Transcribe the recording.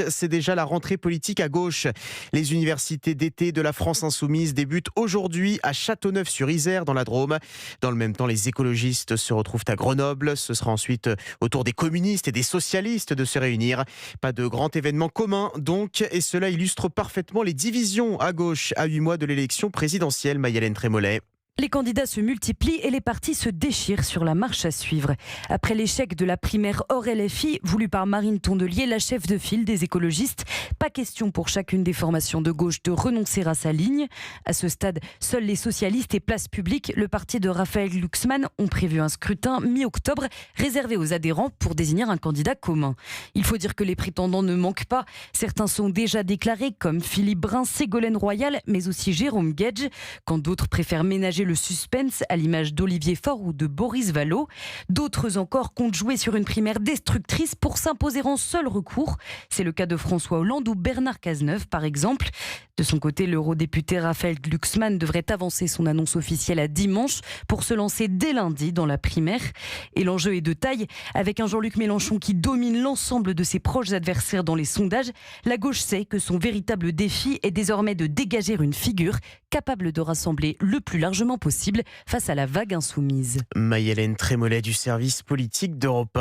C'est déjà la rentrée politique à gauche. Les universités d'été de la France insoumise débutent aujourd'hui à Châteauneuf-sur-Isère dans la Drôme. Dans le même temps, les écologistes se retrouvent à Grenoble. Ce sera ensuite au tour des communistes et des socialistes de se réunir. Pas de grand événement commun donc, et cela illustre parfaitement les divisions à gauche à 8 mois de l'élection présidentielle. Maï-Hélène Trémollet. Les candidats se multiplient et les partis se déchirent sur la marche à suivre. Après l'échec de la primaire hors LFI, voulue par Marine Tondelier, la chef de file des écologistes, pas question pour chacune des formations de gauche de renoncer à sa ligne. À ce stade, seuls les socialistes et Place Publique, le parti de Raphaël Glucksmann, ont prévu un scrutin mi-octobre réservé aux adhérents pour désigner un candidat commun. Il faut dire que les prétendants ne manquent pas. Certains sont déjà déclarés comme Philippe Brun, Ségolène Royal, mais aussi Jérôme Guedj, quand d'autres préfèrent ménager le suspense à l'image d'Olivier Faure ou de Boris Vallaud. D'autres encore comptent jouer sur une primaire destructrice pour s'imposer en seul recours. C'est le cas de François Hollande ou Bernard Cazeneuve par exemple. De son côté, l'eurodéputé Raphaël Glucksmann devrait avancer son annonce officielle à dimanche pour se lancer dès lundi dans la primaire. Et l'enjeu est de taille. Avec un Jean-Luc Mélenchon qui domine l'ensemble de ses proches adversaires dans les sondages, la gauche sait que son véritable défi est désormais de dégager une figure capable de rassembler le plus largement possible face à la vague insoumise. Maï-Hélène Trémollet du service politique d'Europe 1.